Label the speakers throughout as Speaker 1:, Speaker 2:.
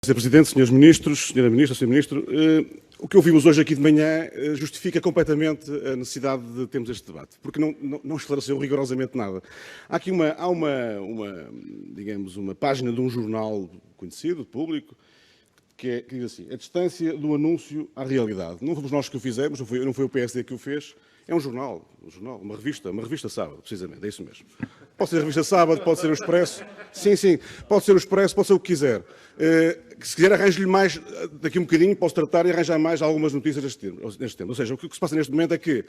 Speaker 1: Sr. Presidente, Srs. Ministros, Sra. Ministra, Sr. Ministro, o que ouvimos hoje aqui de manhã justifica completamente a necessidade de termos este debate, porque não esclareceu rigorosamente nada. Há aqui digamos, uma página de um jornal conhecido, público, que diz assim: a distância do anúncio à realidade. Não fomos nós que o fizemos, não foi o PSD que o fez, é um jornal, uma revista Sábado, precisamente, é isso mesmo. Pode ser a revista Sábado, pode ser o Expresso, sim, pode ser o Expresso, pode ser o que quiser. Se quiser, arranjo-lhe mais, daqui um bocadinho, posso tratar e arranjar mais algumas notícias neste tempo. Ou seja, o que se passa neste momento é que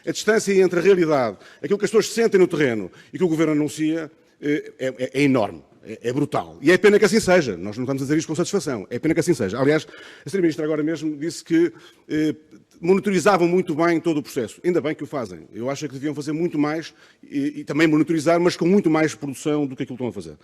Speaker 1: a distância entre a realidade, aquilo que as pessoas sentem no terreno e que o Governo anuncia, é enorme. É brutal. E é pena que assim seja. Nós não estamos a dizer isto com satisfação. É pena que assim seja. Aliás, a Sra. Ministra agora mesmo disse que monitorizavam muito bem todo o processo. Ainda bem que o fazem. Eu acho que deviam fazer muito mais e também monitorizar, mas com muito mais produção do que aquilo que estão a fazer.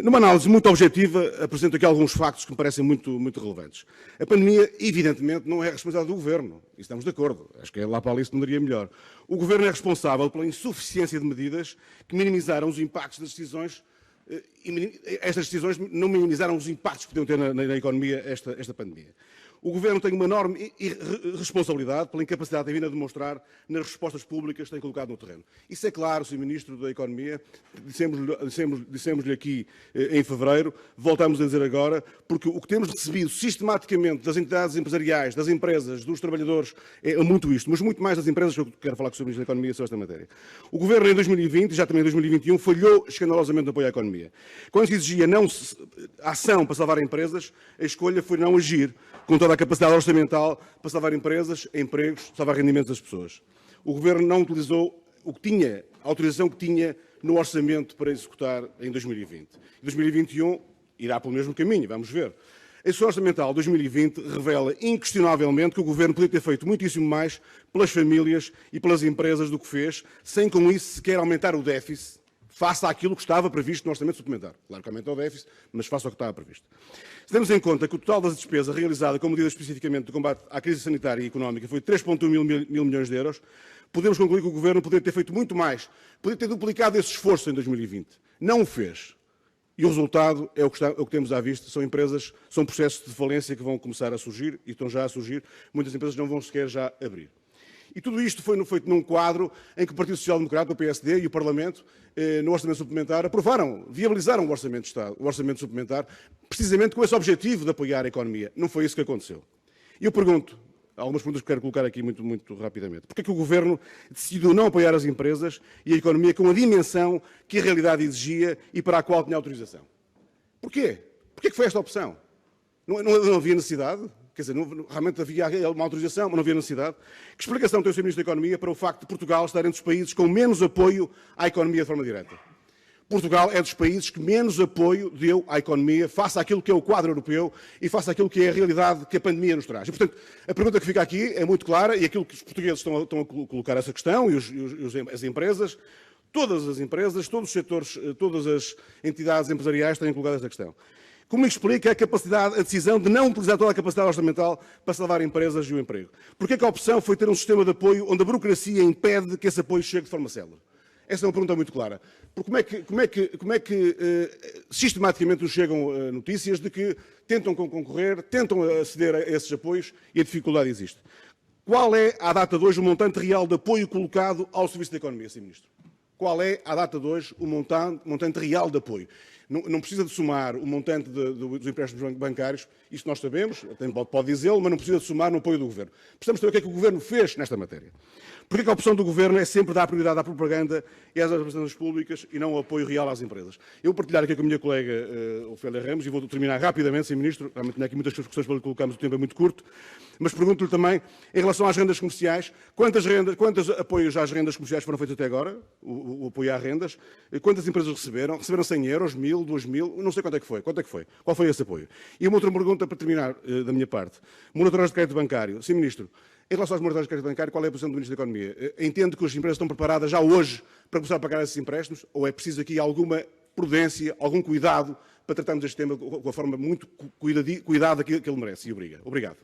Speaker 1: Numa análise muito objetiva, apresento aqui alguns factos que me parecem muito relevantes. A pandemia, evidentemente, não é responsabilidade do Governo. E estamos de acordo. Acho que lá para ali se não daria melhor. O Governo é responsável pela insuficiência de medidas que minimizaram os impactos das decisões. Estas decisões não minimizaram os impactos que podiam ter na economia esta pandemia. O Governo tem uma enorme responsabilidade pela incapacidade de demonstrar nas respostas públicas que tem colocado no terreno. Isso é claro, Sr. Ministro da Economia, dissemos-lhe aqui em fevereiro, voltamos a dizer agora, porque o que temos recebido sistematicamente das entidades empresariais, das empresas, dos trabalhadores, é muito isto, mas muito mais das empresas, que eu quero falar com o Sr. Ministro da Economia sobre esta matéria. O Governo em 2020, já também em 2021, falhou escandalosamente no apoio à economia. Quando se exigia ação para salvar empresas, a escolha foi não agir, com toda a capacidade orçamental para salvar empresas, empregos, salvar rendimentos das pessoas. O Governo não utilizou a autorização que tinha no orçamento para executar em 2020. Em 2021 irá pelo mesmo caminho, vamos ver. A sessão orçamental de 2020 revela inquestionavelmente que o Governo podia ter feito muitíssimo mais pelas famílias e pelas empresas do que fez, sem com isso sequer aumentar o déficit, face àquilo que estava previsto no orçamento suplementar. Claro que aumenta o déficit, mas face ao que estava previsto. Se temos em conta que o total das despesas realizada com medidas especificamente de combate à crise sanitária e económica foi de 3,1 mil milhões de euros, podemos concluir que o Governo poderia ter feito muito mais, poderia ter duplicado esse esforço em 2020. Não o fez. E o resultado é o que temos à vista, são processos de falência que vão começar a surgir e estão já a surgir, muitas empresas não vão sequer já abrir. E tudo isto foi feito num quadro em que o Partido Social Democrata, o PSD e o Parlamento, no Orçamento Suplementar, viabilizaram o Orçamento de Estado, o Orçamento Suplementar, precisamente com esse objetivo de apoiar a economia. Não foi isso que aconteceu. E eu pergunto, há algumas perguntas que quero colocar aqui muito rapidamente. Porquê é que o Governo decidiu não apoiar as empresas e a economia com a dimensão que a realidade exigia e para a qual tinha autorização? Porquê? Porquê que foi esta opção? Não havia necessidade? Quer dizer, realmente havia uma autorização, mas não havia necessidade. Que explicação tem o Sr. Ministro da Economia para o facto de Portugal estar entre os países com menos apoio à economia de forma direta? Portugal é dos países que menos apoio deu à economia face àquilo que é o quadro europeu e face àquilo que é a realidade que a pandemia nos traz. E, portanto, a pergunta que fica aqui é muito clara e aquilo que os portugueses estão a colocar essa questão e as empresas, todas as empresas, todos os setores, todas as entidades empresariais têm colocado esta questão. Como explica a decisão de não utilizar toda a capacidade orçamental para salvar empresas e o emprego? Porquê que a opção foi ter um sistema de apoio onde a burocracia impede que esse apoio chegue de forma célere? Essa é uma pergunta muito clara. Porque como é que sistematicamente nos chegam notícias de que tentam concorrer, tentam aceder a esses apoios e a dificuldade existe? Qual é, à data de hoje, o montante real de apoio colocado ao Serviço da Economia, Sr. Ministro? Qual é, à data de hoje, o montante real de apoio? Não precisa de somar o montante dos empréstimos bancários, isso nós sabemos, pode dizê-lo, mas não precisa de somar no apoio do Governo. Precisamos saber o que é que o Governo fez nesta matéria. Porquê que a opção do Governo é sempre dar prioridade à propaganda e às representações públicas e não ao apoio real às empresas? Eu vou partilhar aqui com a minha colega Ofélia Ramos e vou terminar rapidamente, Sr. Ministro, realmente tenho aqui muitas questões para lhe colocar, mas o tempo é muito curto, mas pergunto-lhe também, em relação às rendas comerciais, quantos apoios às rendas comerciais foram feitos até agora, o apoio às rendas, quantas empresas receberam? Receberam 100 euros, 1000, 2000, não sei quanto é que foi. Qual foi esse apoio? E uma outra pergunta para terminar da minha parte. Moratórias de crédito bancário. Sr. Ministro, em relação às moratórias de crédito bancário, qual é a posição do Ministro da Economia? Entende que as empresas estão preparadas já hoje para começar a pagar esses empréstimos? Ou é preciso aqui alguma prudência, algum cuidado para tratarmos este tema com a forma muito cuidada que ele merece e obriga? Obrigado.